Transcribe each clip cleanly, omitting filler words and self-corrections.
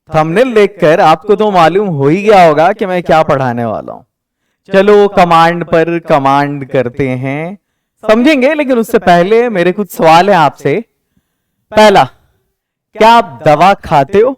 Thumbnail देखकर आपको तो मालूम हो ही गया होगा कि मैं क्या पढ़ाने वाला हूं। चलो कमांड पर कमांड करते हैं, समझेंगे, लेकिन उससे पहले मेरे कुछ सवाल हैं आपसे। पहला, क्या आप दवा खाते हो?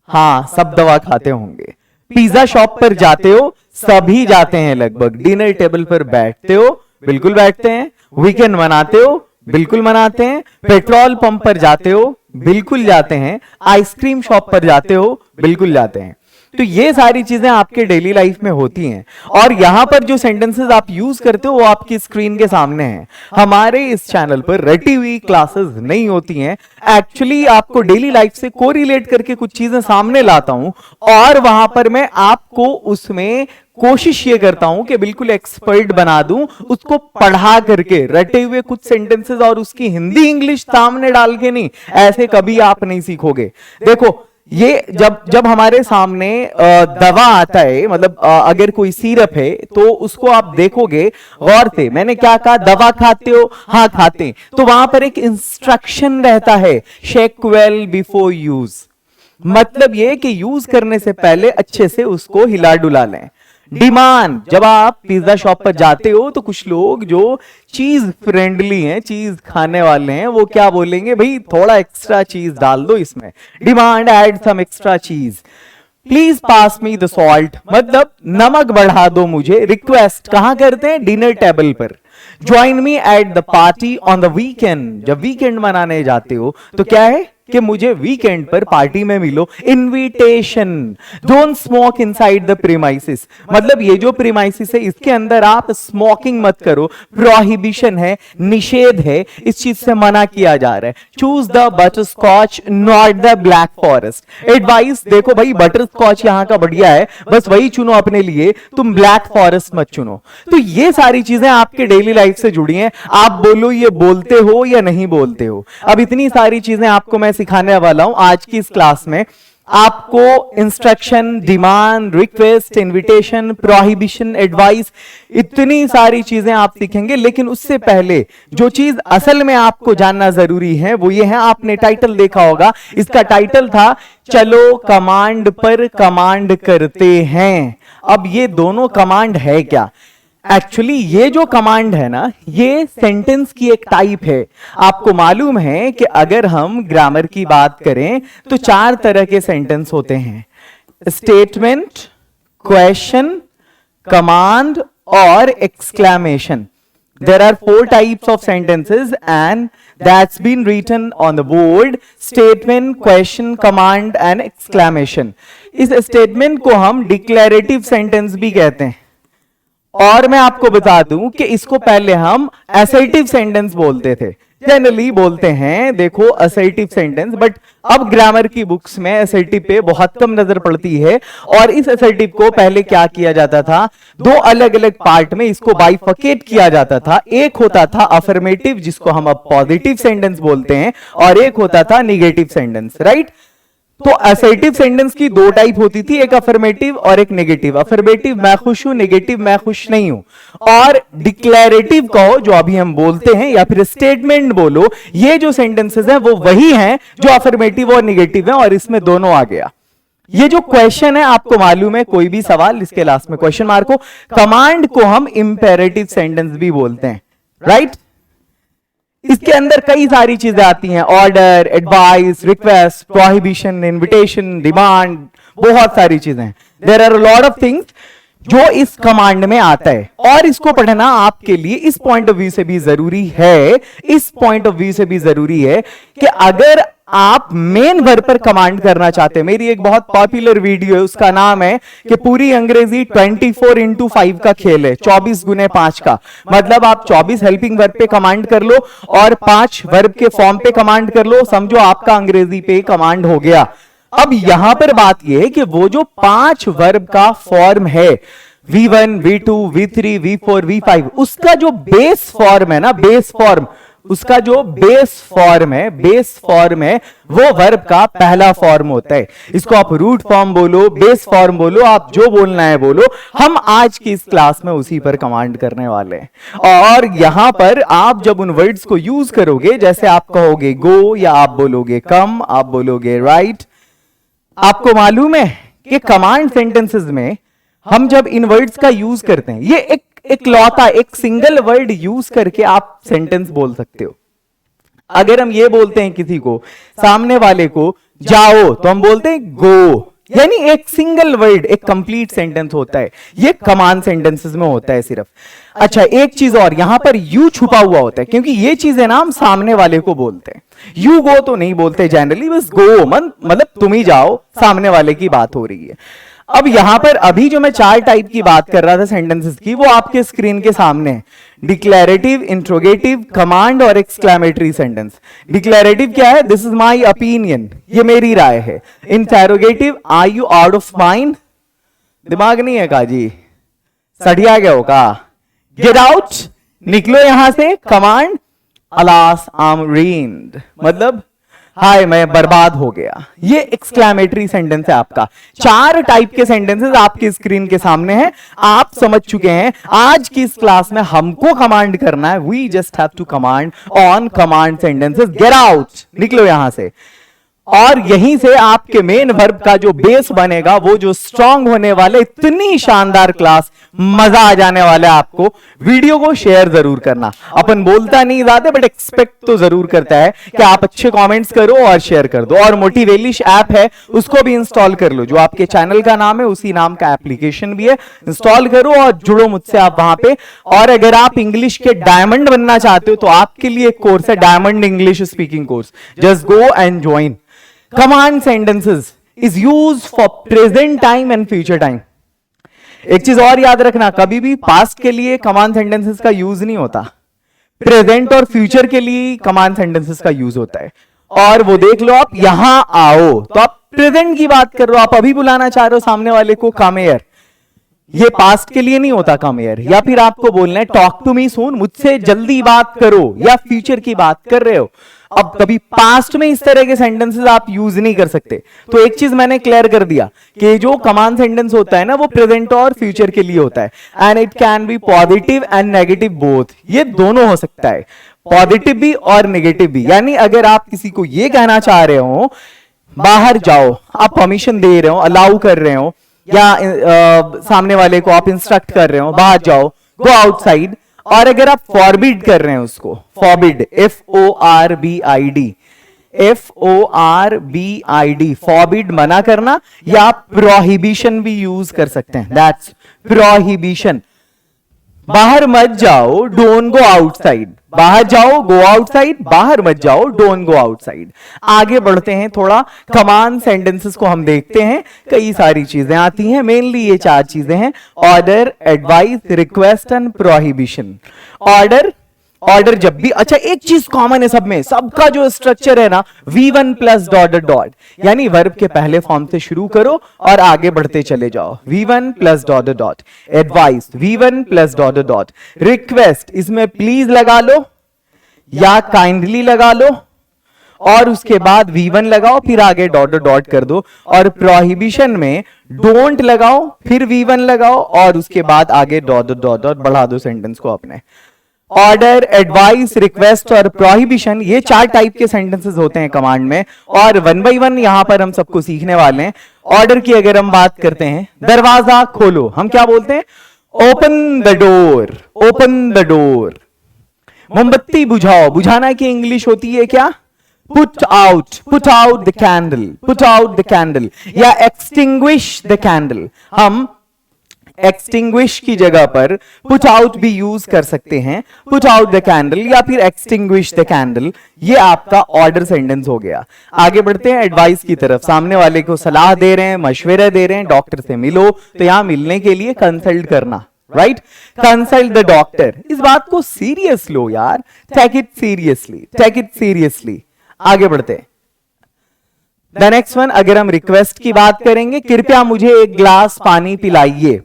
हाँ, सब दवा खाते होंगे। पिज्जा शॉप पर जाते हो? सभी जाते हैं लगभग। डिनर टेबल पर बैठते हो? बिल्कुल बैठते हैं। वीकेंड मनाते हो? बिल्कुल मनाते हैं। पेट्रोल पंप पर जाते हो? बिल्कुल जाते हैं। आइसक्रीम शॉप पर जाते हो? बिल्कुल जाते हैं। तो ये सारी चीजें आपके डेली लाइफ में होती हैं, और यहां पर जो सेंटेंसेस आप यूज करते हो वो आपकी स्क्रीन के सामने हैं। हमारे इस चैनल पर रटी हुई क्लासेस नहीं होती हैं। एक्चुअली आपको डेली लाइफ से कोरिलेट करके कुछ चीजें सामने लाता हूं, और वहां पर मैं आपको उसमें कोशिश ये करता हूं कि बिल्कुल एक्सपर्ट बना दूं, उसको पढ़ा करके, रटे हुए कुछ सेंटेंसेस और उसकी हिंदी इंग्लिश सामने डाल के नहीं। ऐसे कभी आप नहीं सीखोगे। देखो, ये जब हमारे सामने दवा आता है, मतलब अगर कोई सिरप है तो उसको आप देखोगे गौर से। मैंने क्या कहा? दवा खाते हो? हाँ खाते हैं। तो वहां पर एक इंस्ट्रक्शन रहता है, शेक वेल बिफोर यूज। मतलब ये कि यूज करने से पहले अच्छे से उसको हिला डुला लें। डिमांड, जब आप पिज्जा शॉप पर जाते हो तो कुछ लोग जो चीज फ्रेंडली हैं, चीज खाने वाले हैं, वो क्या बोलेंगे? भाई थोड़ा एक्स्ट्रा चीज डाल दो इसमें। डिमांड, ऐड सम एक्स्ट्रा चीज। Please pass me the salt, मतलब नमक बढ़ा दो मुझे। रिक्वेस्ट कहां करते हैं? डिनर टेबल पर। Join me at the party on the weekend, जब वीकेंड मनाने जाते हो तो क्या है कि मुझे वीकेंड पर पार्टी में मिलो। Invitation, don't smoke inside the premises, मतलब ये जो प्रीमाइसिस है इसके अंदर आप स्मोकिंग मत करो। प्रोहिबिशन है, निषेध है, इस चीज से मना किया जा रहा है। Choose the butterscotch not the black forest. Advice, देखो भाई बटर स्कॉच यहाँ का बढ़िया है, बस वही चुनो अपने लिए, तुम ब्लैक फॉरेस्ट मत चुनो। तो ये सारी चीजें आपके डेली लाइफ से जुड़ी हैं। आप बोलो ये बोलते हो या नहीं बोलते हो। अब इतनी सारी चीजें आपको मैं सिखाने वाला हूं आज की इस क्लास में। आपको instruction, demand, request, invitation, prohibition, advice, इतनी सारी चीजें आप सीखेंगे। लेकिन उससे पहले जो चीज असल में आपको जानना जरूरी है वो ये है, आपने टाइटल देखा होगा, इसका टाइटल था चलो कमांड पर कमांड करते हैं। अब ये दोनों कमांड है क्या? एक्चुअली ये जो कमांड है ना, ये सेंटेंस की एक टाइप है। आपको मालूम है कि अगर हम ग्रामर की बात करें तो 4 तरह के सेंटेंस होते हैं: स्टेटमेंट, क्वेश्चन, कमांड और exclamation. There are 4 types of sentences and that's been written on the board: statement, question, command and exclamation. इस statement को हम declarative sentence भी कहते हैं, और मैं आपको बता दूं कि इसको पहले हम असर्टिव सेंटेंस बोलते थे। जनरली बोलते हैं देखो असर्टिव सेंटेंस, बट अब ग्रामर की बुक्स में असर्टिव पे बहुत कम नजर पड़ती है। और इस असर्टिव को पहले क्या किया जाता था? 2 अलग अलग पार्ट में इसको बाइफर्केट किया जाता था। एक होता था अफर्मेटिव, जिसको हम अब पॉजिटिव सेंटेंस बोलते हैं, और एक होता था निगेटिव सेंटेंस, राइट? तो असर्टिव सेंटेंस की 2 टाइप होती थी, एक अफर्मेटिव और एक नेगेटिव। अफर्मेटिव मैं खुश हूं, नेगेटिव मैं खुश नहीं हूं। और डिक्लेरेटिव कहो जो अभी हम बोलते हैं, या फिर स्टेटमेंट बोलो, ये जो सेंटेंसेस हैं वो वही हैं जो अफर्मेटिव और नेगेटिव हैं, और इसमें दोनों आ गया। ये जो क्वेश्चन है, आपको मालूम है कोई भी सवाल इसके लास्ट में क्वेश्चन मार्क हो। कमांड को हम इंपेरेटिव सेंटेंस भी बोलते हैं, राइट? इसके अंदर कई सारी चीजें आती हैं: order, advice, request, prohibition, invitation, demand, बहुत सारी चीजें। There are a lot of things जो इस कमांड में आता है, और इसको पढ़ना आपके लिए इस पॉइंट ऑफ व्यू से भी जरूरी है, इस पॉइंट ऑफ व्यू से भी जरूरी है कि अगर आप मेन वर्ब पर कमांड करना चाहते हैं। मेरी एक बहुत पॉपुलर वीडियो है, उसका नाम है कि पूरी अंग्रेजी 24x5 का खेल है, 24 गुने 5 का। मतलब आप 24 हेल्पिंग वर्ब पे कमांड कर लो और 5 वर्ब के फॉर्म पे कमांड कर लो, समझो आपका अंग्रेजी पे कमांड हो गया। अब यहां पर बात यह है कि वो जो 5 वर्ब का फॉर्म है, V1, V2, V3, V4, V5, उसका जो बेस फॉर्म है ना, बेस फॉर्म, उसका जो बेस फॉर्म है वो वर्ब का पहला फॉर्म होता है। इसको आप रूट फॉर्म बोलो, बेस फॉर्म बोलो, आप जो बोलना है बोलो। हम आज की इस क्लास में उसी पर कमांड करने वाले हैं। और यहां पर आप जब उन वर्ड्स को यूज करोगे, जैसे आप कहोगे गो, या आप बोलोगे कम, आप बोलोगे राइट, आपको मालूम है कि कमांड सेंटेंसेस में हम जब इन वर्ड्स का यूज करते हैं, ये एक लौता एक सिंगल वर्ड यूज करके आप सेंटेंस बोल सकते हो। अगर हम ये बोलते हैं किसी को, सामने वाले को जाओ, तो हम बोलते हैं गो, यानी एक सिंगल वर्ड एक कंप्लीट सेंटेंस होता है। ये कमांड सेंटेंसेस में होता है सिर्फ। अच्छा, एक चीज और, यहां पर यू छुपा हुआ होता है, क्योंकि ये चीजें ना हम सामने वाले को बोलते हैं। यू गो तो नहीं बोलते जनरली, बस गो मतलब तुम ही जाओ, सामने वाले की बात हो रही है। अब यहां पर अभी जो मैं 4 टाइप की बात कर रहा था सेंटेंसेस की, वो आपके स्क्रीन के सामने है। डिक्लेरेटिव, इंट्रोगेटिव, कमांड और एक्सक्लेमेटरी सेंटेंस। डिक्लेरेटिव क्या है? दिस इज माय ओपिनियन, ये मेरी राय है। Interrogative, are you out of mind? दिमाग नहीं है काजी, सड़िया गया होगा। गेट आउट, निकलो यहां से। Command, alas I am ruined, मतलब हाय मैं बर्बाद हो गया। ये एक्सक्लेमेटरी सेंटेंस है आपका। 4 टाइप के सेंटेंसेस आपकी स्क्रीन के सामने हैं, आप समझ चुके हैं। आज की इस क्लास में हमको कमांड करना है, we just have to command on command sentences. Get out, निकलो यहां से। और यहीं से आपके मेन वर्ब का जो बेस बनेगा, वो जो स्ट्रांग होने वाले, इतनी शानदार क्लास, मजा आ जाने वाला है आपको। वीडियो को शेयर जरूर करना। अपन बोलता नहीं ज्यादा, बट एक्सपेक्ट तो जरूर करता है कि आप अच्छे कमेंट्स करो और शेयर कर दो। और मोटिवेलिश ऐप है, उसको भी इंस्टॉल कर लो, जो आपके चैनल का नाम है उसी नाम का एप्लीकेशन भी है। इंस्टॉल करो और जुड़ो मुझसे आप वहां पे। और अगर आप इंग्लिश के डायमंड बनना चाहते हो, तो आपके लिए एक कोर्स है, diamond English speaking course. Just go and join. Command sentences is used for present time and future time. एक चीज और याद रखना, कभी भी पास्ट के लिए कमांड सेंटेंसेस का यूज नहीं होता, प्रेजेंट और फ्यूचर के लिए कमांड सेंटेंसेस का यूज होता है। और वो देख लो, आप यहां आओ, तो आप प्रेजेंट की बात कर रहे हो, आप अभी बुलाना चाह रहे हो सामने वाले को, कम हियर। ये पास्ट के लिए नहीं होता कम हियर। या फिर आपको बोलना है टॉक टू मी सून, मुझसे जल्दी बात करो, या फ्यूचर की बात कर रहे हो। अब कभी पास्ट में इस तरह के सेंटेंसेस आप यूज नहीं कर सकते। तो एक चीज मैंने क्लियर कर दिया कि जो कमांड सेंटेंस होता है ना, वो प्रेजेंट और फ्यूचर के लिए होता है। And it can be positive and negative both, ये दोनों हो सकता है, पॉजिटिव भी और नेगेटिव भी। यानी अगर आप किसी को ये कहना चाह रहे हो बाहर जाओ, आप परमिशन दे रहे हो, अलाउ कर रहे हो, या सामने वाले को आप इंस्ट्रक्ट कर रहे हो बाहर जाओ, गो आउटसाइड। और अगर आप फॉरबिड कर रहे हैं उसको, फॉरबिड, FORBID, FORBID, फॉरबिड मना करना, या प्रोहिबिशन भी यूज कर सकते हैं, दैट्स प्रोहिबिशन। बाहर मत जाओ, डोंट गो आउटसाइड। बाहर जाओ, गो आउटसाइड, बाहर मत जाओ, डोंट गो आउटसाइड। आगे बढ़ते हैं थोड़ा, कमांड सेंटेंसेस को हम देखते हैं। कई सारी चीजें आती हैं, मेनली ये 4 चीजें हैं: order, advice, request and prohibition. Order जब भी, अच्छा एक चीज कॉमन है सब में, सबका जो स्ट्रक्चर है ना, V1 plus dot dot dot, यानी वर्ब के पहले फॉर्म से शुरू करो और आगे बढ़ते चले जाओ। V1 plus dot dot dot. Advice, V1 plus dot dot dot. Request, इसमें प्लीज लगा लो या काइंडली लगा लो, और उसके बाद V1 लगाओ, फिर आगे डॉट डॉट डॉट कर दो। और प्रोहिबिशन में डोंट लगाओ, फिर V1 लगाओ, और उसके बाद आगे डॉट डॉट डॉट डॉट बढ़ा दो सेंटेंस को अपने। ऑर्डर, एडवाइस, रिक्वेस्ट और प्रोहिबिशन, ये 4 टाइप के सेंटेंसेस होते हैं कमांड में। और 1 बाय 1 यहां पर हम सबको सीखने वाले हैं। ऑर्डर की अगर हम बात करते हैं, दरवाजा खोलो, हम क्या बोलते हैं? Open the door, open the door. मोमबत्ती बुझाओ, बुझाना की इंग्लिश होती है क्या? Put out the candle, put out the candle, या एक्सटिंग्विश द कैंडल। हम एक्सटिंग्विश की जगह पर पुट आउट भी यूज कर सकते हैं, पुट आउट द कैंडल या फिर एक्सटिंग्विश द कैंडल। ये आपका ऑर्डर सेंटेंस हो गया। आगे बढ़ते हैं एडवाइस की तरफ। सामने वाले को सलाह दे रहे हैं, मशवरा दे रहे हैं, डॉक्टर से मिलो, तो यहां मिलने के लिए कंसल्ट करना, राइट? Consult the doctor. इस बात को सीरियस लो यार, take it seriously, take it seriously. आगे बढ़ते हैं। द नेक्स्ट वन, अगर हम रिक्वेस्ट की बात करेंगे, कृपया मुझे एक ग्लास पानी पिलाइए,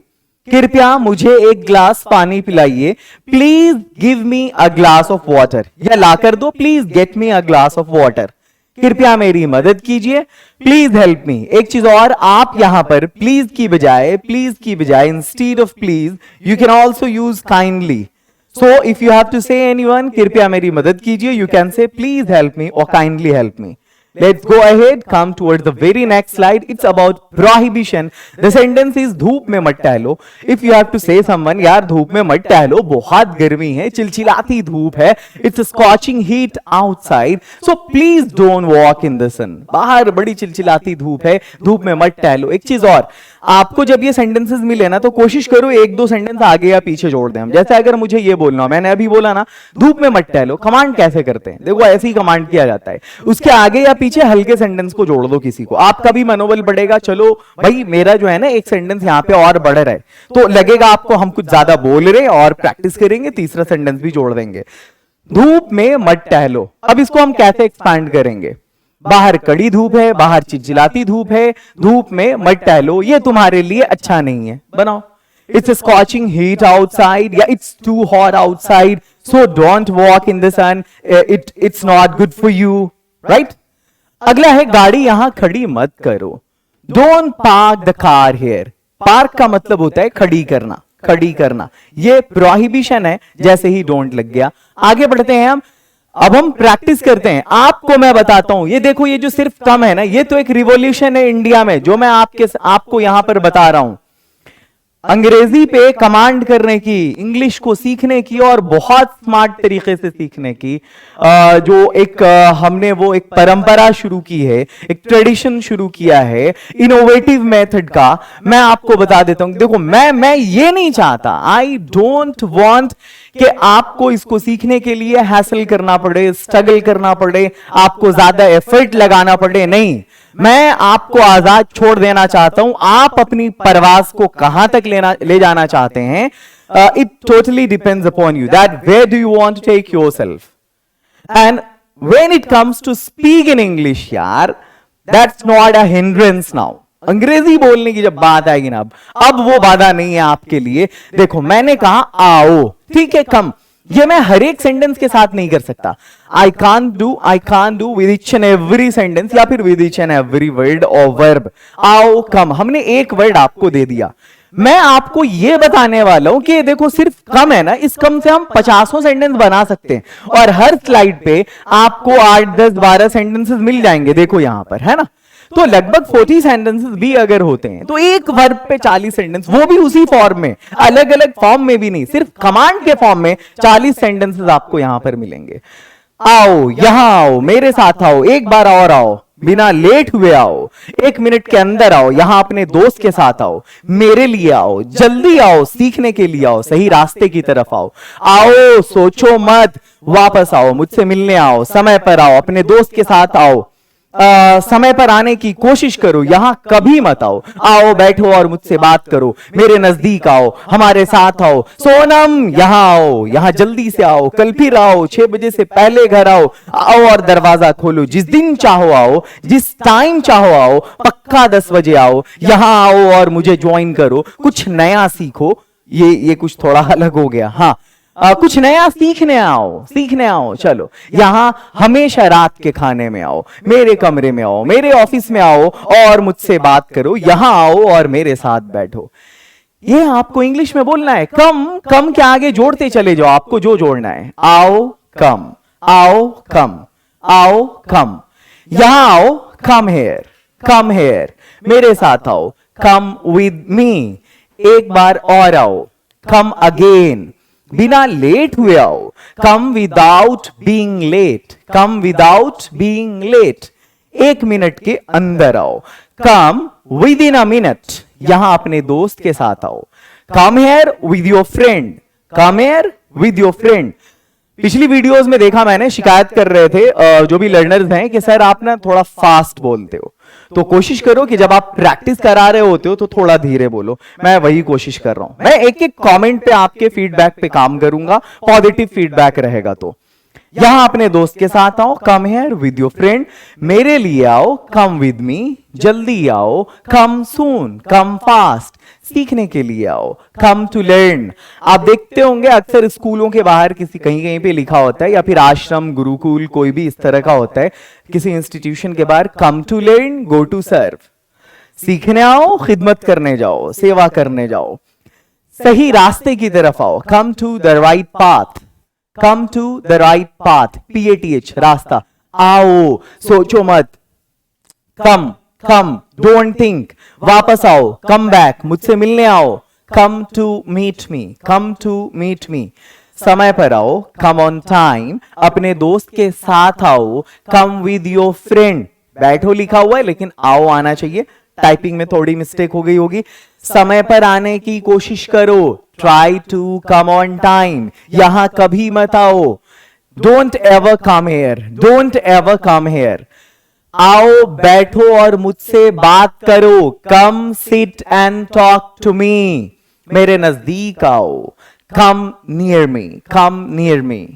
कृपया मुझे एक ग्लास पानी पिलाइए। Please give me a glass of water, या ला कर दो, please get me a glass of water. कृपया मेरी मदद कीजिए, प्लीज हेल्प मी। एक चीज और, आप यहां पर प्लीज की बजाय instead of please you can also use kindly. So if you have to say anyone कृपया मेरी मदद कीजिए, you can say please help me और kindly help me. Let's go ahead, come towards the very next slide. It's about prohibition. The sentence is धूप में मत टहलो. If you have to say someone, यार धूप में मत टहलो, बहुत गर्मी है, चिलचिलाती धूप है, it's a scorching heat outside, so please don't walk in the sun. बाहर बड़ी चिलचिलाती धूप है, धूप में मत टहलो. एक चीज और, आपको जब ये सेंटेंसेस मिले ना तो कोशिश करो एक दो सेंटेंस आगे या पीछे जोड़ दें हम. जैसे अगर मुझे ये बोलना हो, मैंने अभी बोला ना धूप में मत टहलो, कमांड कैसे करते हैं, देखो ऐसे ही कमांड किया जाता है. उसके आगे या पीछे हल्के सेंटेंस को जोड़ दो किसी को, आपका भी मनोबल बढ़ेगा. चलो भाई मेरा जो है ना एक सेंटेंस यहाँ पे और बढ़ रहा है, तो लगेगा आपको हम कुछ ज्यादा बोल रहे हैं और प्रैक्टिस करेंगे, तीसरा सेंटेंस भी जोड़ देंगे. धूप में मत टहलो, अब इसको हम कैसे एक्सपैंड करेंगे. बाहर कड़ी धूप है, बाहर चिलचिलाती धूप है, धूप में मत टहलो, ये तुम्हारे लिए अच्छा नहीं है. बनाओ, it's a scorching heat outside, या it's too hot outside, so don't walk in the sun, it's not good for you, right? अगला है गाड़ी यहां खड़ी मत करो. Don't park the car here. Park का मतलब होता है खड़ी करना, खड़ी करना. ये प्रोहिबिशन है, जैसे ही डोंट लग गया. आगे बढ़ते हैं हम. अब हम प्रैक्टिस करते हैं. आपको मैं बताता हूं, ये देखो ये जो सिर्फ कम है ना, ये तो एक रिवॉल्यूशन है इंडिया में जो मैं आपको यहां पर बता रहा हूं. अंग्रेजी पे कमांड करने की, इंग्लिश को सीखने की और बहुत स्मार्ट तरीके से सीखने की जो एक हमने वो एक परंपरा शुरू की है, एक ट्रेडिशन शुरू किया है इनोवेटिव मेथड का. मैं आपको बता देता हूं. देखो मैं ये नहीं चाहता, आई डोंट वांट कि आपको इसको सीखने के लिए हैसल करना पड़े, स्ट्रगल करना पड़े, आपको ज्यादा एफर्ट लगाना पड़े. नहीं, मैं आपको आजाद छोड़ देना चाहता हूं. आप अपनी परवाज को कहां तक ले जाना चाहते हैं, it totally depends upon you, that where do you want to take yourself. And when it comes to speak in English, यार that's not a hindrance now. Angrezi बोलने की जब बात आएगी ना, अब वो बाधा नहीं है आपके लिए. देखो मैंने कहा आओ, ठीक है, कम, ये मैं हर एक सेंटेंस के साथ नहीं कर सकता. I can't do with each and every sentence या फिर with each and every word और वर्ब. आओ, कम, हमने एक वर्ड आपको दे दिया. मैं आपको ये बताने वाला हूं कि देखो सिर्फ कम है ना, इस कम से हम 50 सेंटेंस बना सकते हैं और हर स्लाइड पे आपको 8, 10, 12 सेंटेंसेस मिल जाएंगे. देखो यहां पर है ना, तो लगभग 40 सेंटेंसेस भी अगर होते हैं तो एक वर्ब पे 40 सेंटेंस, वो भी उसी फॉर्म में, अलग अलग फॉर्म में भी नहीं, सिर्फ कमांड के फॉर्म में 40 सेंटेंसेस आपको यहां पर मिलेंगे. आओ, यहां आओ, मेरे साथ आओ, एक बार और आओ, बिना लेट हुए आओ, 1 मिनट के अंदर आओ, यहां अपने दोस्त के साथ आओ, मेरे लिए आओ, जल्दी आओ, सीखने के लिए आओ, सही रास्ते की तरफ आओ. आओ, सोचो मत, वापस आओ, मुझसे मिलने आओ, समय पर आओ, अपने दोस्त के साथ आओ, समय पर आने की कोशिश करो, यहां कभी मत आओ. आओ, बैठो और मुझसे बात करो, मेरे नजदीक आओ, हमारे साथ आओ. सोनम, यहां आओ, यहां जल्दी से आओ, कल फिर आओ, 6 बजे से पहले घर आओ. आओ और दरवाजा खोलो, जिस दिन चाहो आओ, जिस टाइम चाहो आओ, पक्का 10 बजे आओ. यहां आओ और मुझे ज्वाइन करो, कुछ नया सीखो. ये कुछ थोड़ा अलग हो गया. हाँ, कुछ नया सीखने आओ. चलो, यहां हमेशा रात के खाने में आओ, मेरे कमरे में आओ, मेरे ऑफिस में आओ और मुझसे बात करो. यहां आओ और मेरे साथ बैठो. ये आपको इंग्लिश में बोलना है. कम के आगे जोड़ते चले जाओ, आपको जो जोड़ना है. आओ, कम, आओ, कम, आओ, कम. यहां आओ, कम हेयर, मेरे साथ आओ, कम विद मी. एक बार और आओ, कम अगेन, बिना लेट हुए आओ, come without being late. 1 minute के अंदर आओ, come with in a minute, यहां अपने दोस्त के साथ आओ. Come here with your friend. पिछली वीडियोस में देखा मैंने, शिकायत कर रहे थे जो भी लर्नर्स हैं कि सर आप ना थोड़ा फास्ट बोलते हो. तो कोशिश करो कि जब आप प्रैक्टिस करा रहे होते हो तो थोड़ा धीरे बोलो. मैं वही कोशिश कर रहा हूं. मैं एक एक कमेंट पे आपके फीडबैक पे काम करूंगा, पॉजिटिव फीडबैक रहेगा. तो यहां अपने दोस्त के साथ आओ, come here with your friend. मेरे लिए आओ, कम विद मी. जल्दी आओ, कम सून, कम फास्ट. सीखने के लिए आओ, कम टू लर्न. आप देखते होंगे अक्सर स्कूलों के बाहर कहीं पे लिखा होता है, या फिर आश्रम, गुरुकुल, कोई भी इस तरह का होता है, किसी इंस्टीट्यूशन के बाहर, come to learn, go to serve. सीखने आओ, खिदमत करने जाओ, सेवा करने जाओ, सही रास्ते की तरफ आओ. Come to the right path, PATH, रास्ता. आओ, सोचो मत, कम कम, डोंट थिंक, वापस आओ, कम बैक, मुझसे मिलने आओ, come to meet me, come to meet me, समय पर आओ, कम ऑन टाइम, अपने दोस्त के साथ आओ, कम विद योर फ्रेंड, बैठो लिखा हुआ है लेकिन आओ आना चाहिए, टाइपिंग में थोड़ी मिस्टेक हो गई होगी, समय पर आने की कोशिश करो, try to come on time, यहां कभी मत आओ, don't ever come here, don't ever come here, आओ बैठो और मुझसे बात करो, come sit and talk to me, मेरे नजदीक आओ, come near me, come near me,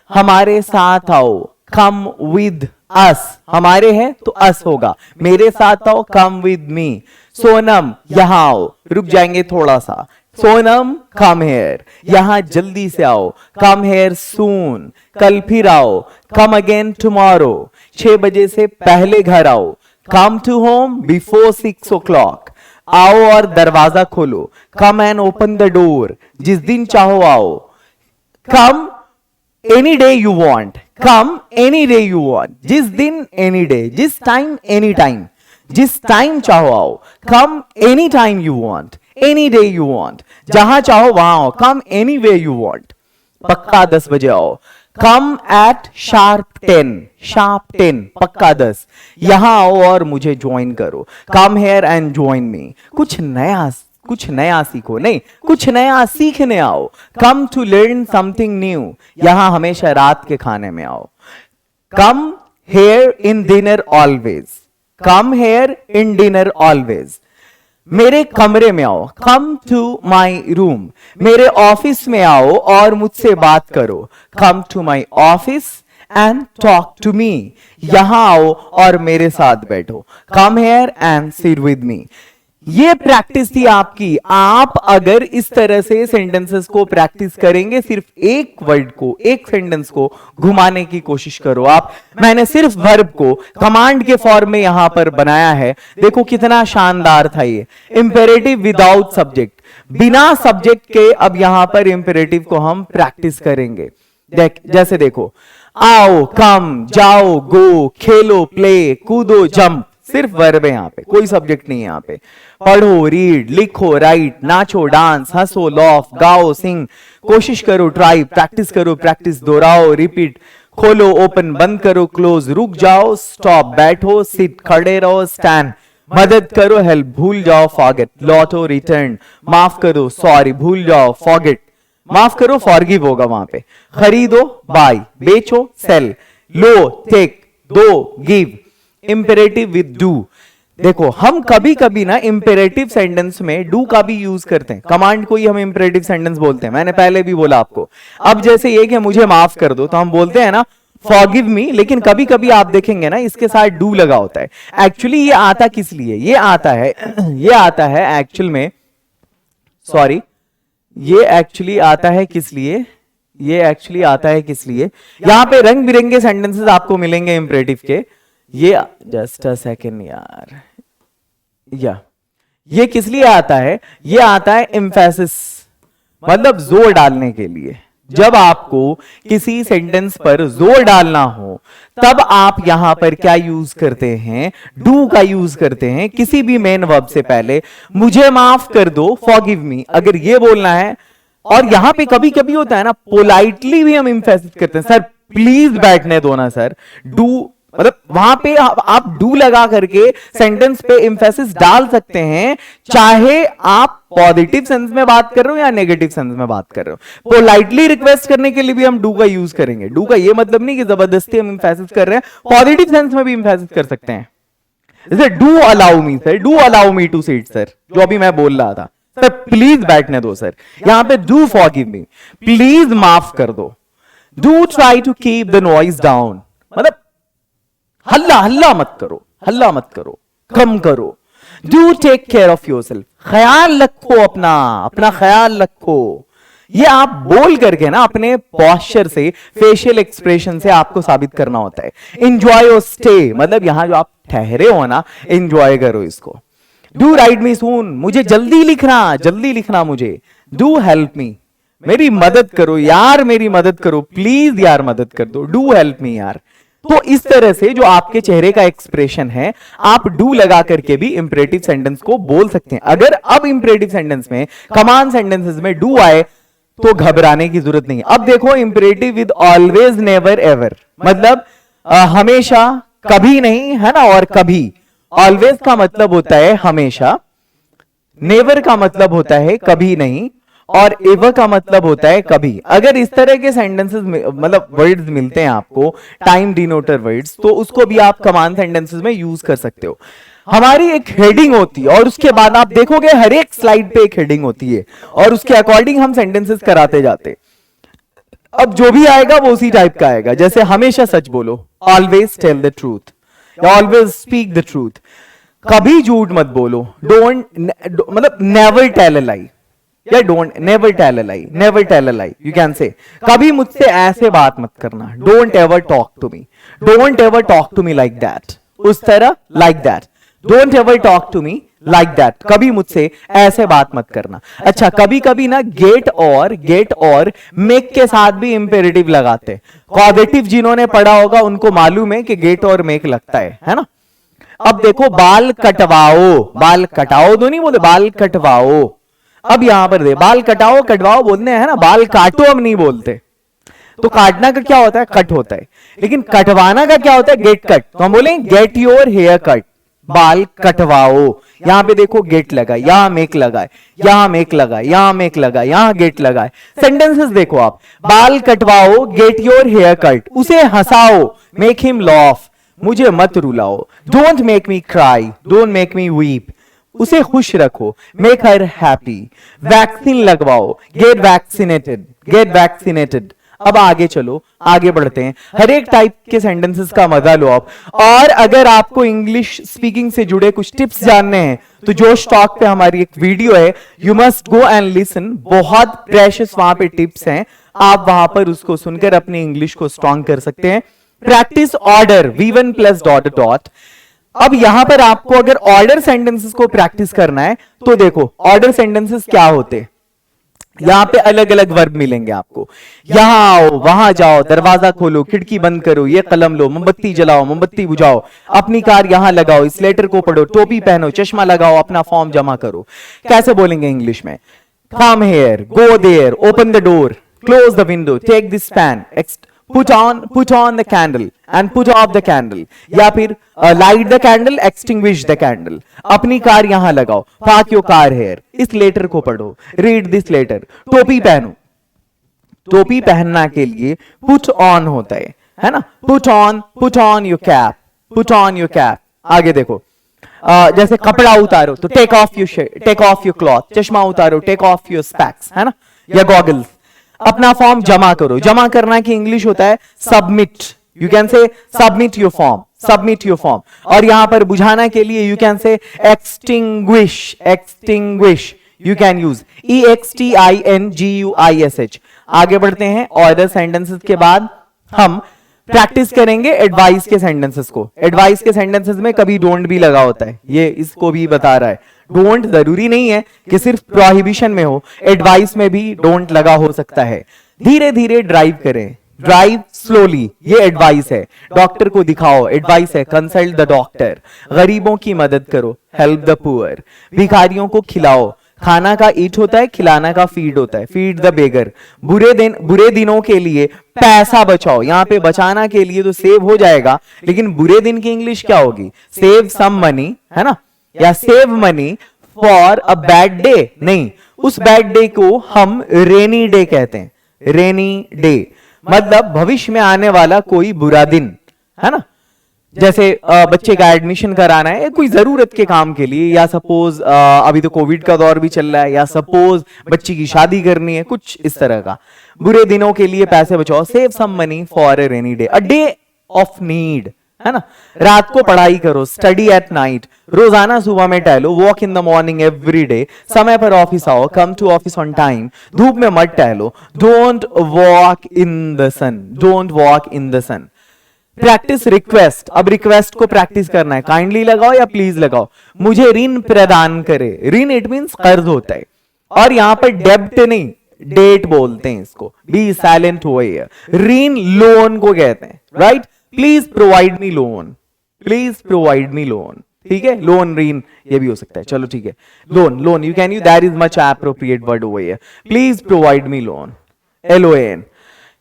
हमारे साथ आओ, कम विद अस, हमारे हैं तो अस होगा, मेरे साथ आओ, कम विद मी, सोनम यहां आओ, रुक जाएंगे थोड़ा सा, सोनम कम हेयर, यहां जल्दी से आओ, कम हेयर सून, कल फिर आओ, कम अगेन टुमारो, 6 बजे से पहले घर आओ, come to home before 6 o'clock, आओ और दरवाजा खोलो, come and open the door, जिस दिन चाहो आओ, कम any day you want, come any day you want, जिस दिन एनी डे, जिस टाइम एनी टाइम, जिस टाइम चाहो आओ, कम any time you want, any day you want, जहां चाहो वहां आओ, कम एनी वे यू वॉन्ट, पक्का 10 बजे आओ, कम एट शार्प 10, शार्प 10, पक्का 10, यहां आओ और मुझे ज्वाइन करो, come here and join me, कुछ नया सीखो, नहीं कुछ नया सीखने आओ, come to learn something new, यहां हमेशा रात के खाने में आओ, come here in dinner always, come here in dinner always, मेरे कमरे में आओ, कम टू माई रूम, मेरे ऑफिस में आओ और मुझसे बात करो, come to my office and talk to me, यहां आओ और मेरे साथ बैठो, कम here and sit with me, ये प्रैक्टिस थी आपकी। आप अगर इस तरह से सेंटेंसेस को प्रैक्टिस करेंगे, सिर्फ एक वर्ड को, एक सेंटेंस को घुमाने की कोशिश करो आप। मैंने सिर्फ वर्ब को कमांड के फॉर्म में यहां पर बनाया है, देखो कितना शानदार था ये। इंपेरेटिव विदाउट सब्जेक्ट, बिना सब्जेक्ट के अब यहां पर इंपेरेटिव को हम प्रैक्टिस करेंगे। जैसे देखो, आओ, कम, जाओ, गो, खेलो, प्ले, कूदो, जंप, सिर्फ वर्ब है यहां पे, कोई सब्जेक्ट नहीं है यहां पे। पढ़ो, रीड, लिखो, राइट, नाचो, डांस, हंसो, लॉफ, गाओ, सिंग, कोशिश करो, ट्राई, प्रैक्टिस करो, प्रैक्टिस, दोहराओ, रिपीट, खोलो, ओपन, बंद करो, क्लोज, रुक जाओ, स्टॉप, बैठो, सिट, खड़े रहो, स्टैंड, मदद करो, हेल्प, भूल जाओ, फॉरगेट, लौटो, रिटर्न, माफ करो, सॉरी, भूल जाओ, फॉरगेट, माफ करो, फॉरगिव होगा वहां पे, खरीदो, बाय, बेचो, सेल, लो, टेक, दो, गिव, इंपेरेटिव विद डू। देखो हम कभी कभी ना इंपेरेटिव सेंटेंस में डू का भी यूज करते हैं, कमांड को ही हम इंपेरेटिव सेंटेंस बोलते हैं, मैंने पहले भी बोला आपको। अब जैसे ये कि मुझे माफ कर दो, तो हम बोलते हैं ना फॉरगिव मी, लेकिन कभी कभी आप देखेंगे ना इसके साथ डू लगा होता है। एक्चुअली ये आता किस लिए, ये आता है एक्चुअल में, सॉरी, ये एक्चुअली आता है किस लिए, यहां पे रंग बिरंगे सेंटेंसेस आपको मिलेंगे इंपेरेटिव के। ये जस्ट अ सेकेंड यार, ये किस लिए आता है, ये आता है एम्फेसिस, मतलब जोर डालने के लिए। जब आपको किसी सेंटेंस पर जोर डालना हो तब आप यहां पर क्या यूज करते हैं, डू का यूज करते हैं किसी भी मेन वर्ब से पहले। मुझे माफ कर दो, फॉरगिव मी, अगर ये बोलना है। और यहां पे कभी कभी होता है ना, पोलाइटली भी हम एम्फेसिस करते हैं, सर प्लीज बैठने दो ना सर, डू, मतलब वहां पे आप डू लगा करके सेंटेंस पे एम्फेसिस डाल सकते हैं, चाहे आप पॉजिटिव सेंस में बात कर रहे हो या नेगेटिव सेंस में बात कर रहे हो। पोलाइटली रिक्वेस्ट करने के लिए भी हम डू का यूज करेंगे। डू का ये मतलब नहीं कि जबरदस्ती हम एम्फेसिस कर रहे हैं, पॉजिटिव सेंस में भी एम्फेसिस कर सकते हैं। जैसे do allow me sir, do allow me to sit sir, जो अभी मैं बोल रहा था, सर प्लीज बैठने दो सर। यहां पे डू फॉरगिव मी, प्लीज माफ कर दो। Do try to keep the noise down, मतलब हल्ला मत करो, कम करो। Do take care of yourself, ख्याल रखो, अपना ख्याल रखो। ये आप बोल करके ना अपने पॉस्चर से, फेशियल एक्सप्रेशन से आपको साबित करना होता है। एंजॉय और स्टे, मतलब यहां जो आप ठहरे हो ना, एंजॉय करो इसको। डू राइट मी सून, मुझे जल्दी लिखना मुझे। डू हेल्प मी, मेरी मदद करो यार, मेरी मदद करो, प्लीज यार मदद कर दो। डू हेल्प मी यार, तो इस तरह से जो आपके चेहरे का एक्सप्रेशन है, आप डू लगा करके भी इंपरेटिव सेंटेंस को बोल सकते हैं। अगर अब इंपरेटिव सेंटेंस में, कमांड सेंटेंसेस में डू आए तो घबराने की जरूरत नहीं। अब देखो imperative with always, never, ever, मतलब हमेशा, कभी नहीं, है ना, और कभी। ऑलवेज का मतलब होता है हमेशा, नेवर का मतलब होता है कभी नहीं, और एवर का मतलब होता है कभी। अगर इस तरह के सेंटेंसेस मतलब वर्ड्स मिलते हैं आपको, टाइम डिनोटर वर्ड्स, तो उसको भी आप कमांड सेंटेंसेस में यूज कर सकते हो। हमारी एक हेडिंग होती है और उसके बाद आप देखोगे हर एक स्लाइड पे एक हेडिंग होती है और उसके अकॉर्डिंग हम सेंटेंसेस कराते जाते। अब जो भी आएगा वो उसी टाइप का आएगा। जैसे हमेशा सच बोलो, ऑलवेज टेल द ट्रूथ, या ऑलवेज स्पीक द ट्रूथ। कभी झूठ मत बोलो, डोंट, मतलब नेवर टेल अ लाई, या don't, never tell a lie, never tell a lie, you can say. कभी मुझसे ऐसे बात मत करना, don't ever talk to me, don't ever talk to me like that, उस तरह, like that, don't ever talk to me like that, कभी मुझसे ऐसे बात मत करना। अच्छा, कभी कभी ना गेट और मेक के साथ भी इंपेरेटिव लगाते। कॉजेटिव जिन्होंने पढ़ा होगा उनको मालूम है कि गेट और मेक लगता है ना। अब देखो, बाल कटवाओ, बाल कटाओ तो नहीं बोलते, बाल कटवाओ। अब यहां पर दे, बाल कटाओ, कटवाओ बोलते हैं ना, बाल काटो हम नहीं बोलते। तो काटना का क्या होता है, कट होता है, लेकिन कटवाना का क्या होता है, गेट कट। तो हम बोलेंगे गेट योर हेयर कट, बाल कटवाओ। यहां पे देखो गेट लगा, यहां मेक लगा, यहां मेक लगा, यहां मेक लगा, यहां गेट लगा। सेंटेंसेस देखो आप, बाल कटवाओ, गेट योर हेयर कट, उसे हंसाओ, मेक हिम लॉफ, मुझे मत रुलाओ, don't make me cry, don't make me weep, उसे खुश रखो, मेक हर हैप्पी, वैक्सीन लगवाओ, गेट वैक्सीनेटेड, गेट वैक्सीनेटेड। अब आगे चलो, आगे बढ़ते हैं, हर एक टाइप के सेंटेंसेस का मजा लो आप। और अगर आपको इंग्लिश स्पीकिंग से जुड़े कुछ टिप्स जानने हैं तो जोश टॉक पे हमारी एक वीडियो है, you must go and listen, बहुत प्रेशियस वहां पे टिप्स हैं, आप वहां पर उसको सुनकर अपनी इंग्लिश को स्ट्रॉन्ग कर सकते हैं। Practice order V1 plus dot dot. अब यहां पर आपको अगर ऑर्डर सेंटेंसेस को प्रैक्टिस करना है तो देखो ऑर्डर सेंटेंसेस क्या होते, यहां पे अलग अलग वर्ब मिलेंगे आपको। यहां आओ, वहां जाओ, दरवाजा खोलो, खिड़की बंद करो, ये कलम लो, मोमबत्ती जलाओ, मोमबत्ती बुझाओ, अपनी कार यहां लगाओ, इस लेटर को पढ़ो, टोपी पहनो, चश्मा लगाओ, अपना फॉर्म जमा करो। कैसे बोलेंगे इंग्लिश में, come here, go there, open the door, close the window, take this pen, put on the candle and put off the candle, या फिर light the candle, extinguish the candle, अपनी कार यहां लगाओ, park your car here, इस letter को पढ़ो, read this letter, टोपी पहनो, टोपी पहनना के लिए put on होता है ना, put on your cap, put on your cap। आगे देखो, जैसे कपड़ा उतारो तो take off your cloth, चश्मा उतारो, take off your specs, है ना, या goggles। अपना फॉर्म जमा करो, जमा करना की इंग्लिश होता है सबमिट, यू कैन से submit your form, submit your form. और यहां पर बुझाना के लिए यू कैन से extinguish, extinguish, you can use EXTINGUISH। आगे बढ़ते हैं, ऑर्डर सेंटेंसेस के बाद हम प्रैक्टिस करेंगे एडवाइस के सेंटेंसेस को। एडवाइस के सेंटेंसेस में कभी डोंट भी लगा होता है, ये इसको भी बता रहा है। डोंट जरूरी नहीं है कि सिर्फ प्रोहिबिशन में हो, एडवाइस में भी डोंट लगा हो सकता है। धीरे धीरे ड्राइव करें, ड्राइव स्लोली, ये एडवाइस है। डॉक्टर को दिखाओ, एडवाइस है, कंसल्ट द डॉक्टर। गरीबों की मदद करो, हेल्प द पुअर। भिखारियों को खिलाओ, खाना का ईट होता है, खिलाना का फीड होता है, फीड द बेगर। बुरे दिनों के लिए पैसा बचाओ, यहां पे बचाना के लिए तो सेव हो जाएगा, लेकिन बुरे दिन की इंग्लिश क्या होगी, सेव सम मनी, है ना, या save money for a bad day. नहीं, उस बैड डे को हम रेनी डे कहते हैं, रेनी डे मतलब भविष्य में आने वाला कोई बुरा दिन, है ना। जैसे बच्चे का एडमिशन कराना है कोई जरूरत के काम के लिए, या सपोज अभी तो कोविड का दौर भी चल रहा है, या सपोज बच्ची की शादी करनी है, कुछ इस तरह का। बुरे दिनों के लिए पैसे बचाओ, save some money for a rainy day, a day of need, है ना। रात को पढ़ाई करो, स्टडी एट नाइट। रोजाना सुबह में टहलो, walk in the morning every day. समय पर ऑफिस आओ, come to office on time. धूप में मत टहलो, don't walk in the sun, don't walk in the sun. Practice request, अब रिक्वेस्ट को प्रैक्टिस करना है, काइंडली लगाओ या प्लीज लगाओ। मुझे ऋण प्रदान करे, ऋण इट मींस कर्ज होता है, और यहां पर डेब्ट नहीं, डेट बोलते हैं इसको, बी साइलेंट हुए। ऋण लोन को कहते हैं, right. Please provide me loan, please provide me loan, ठीक है, लोन ऋण ये भी हो सकता है, चलो ठीक है, loan, loan you can use, that is much appropriate word over here, please provide me loan, LON।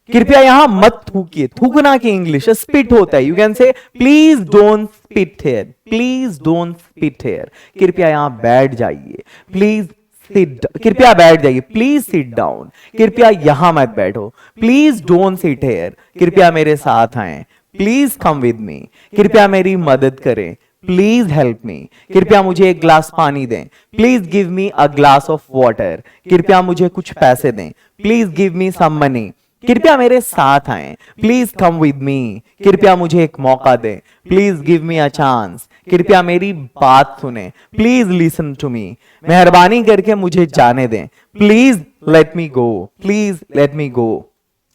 कृपया यहां मत थूकिए, थूकना की इंग्लिश स्पिट होता है, you can say please don't spit here, please don't spit here, कृपया यहां बैठ जाइए, प्लीज सिट, कृपया बैठ जाइए, प्लीज सिट डाउन, कृपया यहां मत बैठो, प्लीज डोंट सिट हियर, कृपया मेरे साथ आए, प्लीज कम विद मी, कृपया मेरी मदद करें, प्लीज हेल्प मी, कृपया मुझे एक ग्लास पानी दें, please give me a glass of water, कृपया मुझे कुछ पैसे दें, please give me some money, कृपया मेरे साथ आए, प्लीज कम विद मी, कृपया मुझे एक मौका दें, please give me a chance, कृपया मेरी बात सुने, प्लीज लिसन टू मी, मेहरबानी करके मुझे जाने दें, please let me go, please let me go.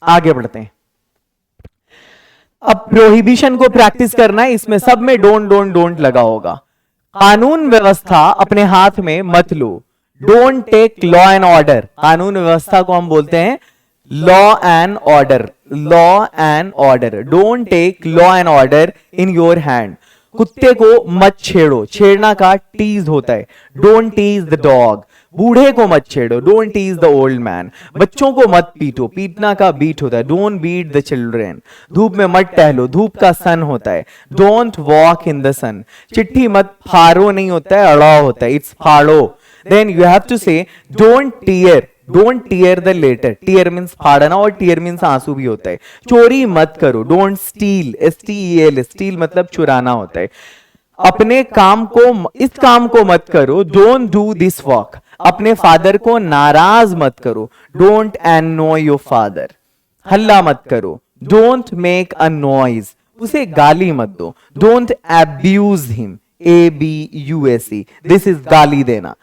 आगे बढ़ते हैं, अब प्रोहिबिशन को प्रैक्टिस करना है, इसमें सब में डोंट डोंट डोंट लगा होगा। कानून व्यवस्था अपने हाथ में मत लो, don't take law and order, कानून व्यवस्था को हम बोलते हैं law and order, law and order, don't take law and order in your hand, कुत्ते को मत छेड़ो, छेड़ना का टीज होता है, डोंट टीज द डॉग, बूढ़े को मत छेड़ो, don't tease the old man, बच्चों को मत पीटो, पीटना का बीट होता है, डोंट बीट द चिल्ड्रेन, धूप में मत टहलो, धूप का सन होता है, don't walk in the sun, चिट्ठी मत फाड़ो नहीं होता है, अड़ाओ होता है, इट्स फाड़ो, then you have to say don't tear, don't tear the letter, tear means फाड़ना और टीयर मीन्स आंसू भी होता है, चोरी मत करो, डोंट स्टील, STEL, स्टील मतलब चुराना होता है, अपने काम को, इस काम को मत करो, डोंट डू दिस वर्क, अपने फादर को नाराज मत करो, डोंट annoy योर फादर, हल्ला मत करो, डोंट मेक अ नॉइज, उसे गाली मत दो, don't abuse him, ABUSE, this is गाली देना।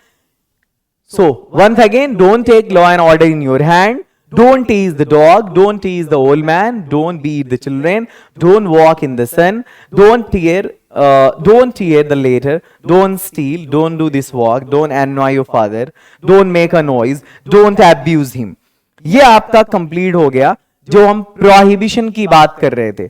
So once again, don't take law and order in your hand, don't tease the dog, don't tease the old man, don't beat the children, don't walk in the sun, don't tear the letter, don't steal, don't do this walk, don't annoy your father, don't make a noise, don't abuse him। ये आपका complete हो गया जो हम prohibition की बात कर रहे थे।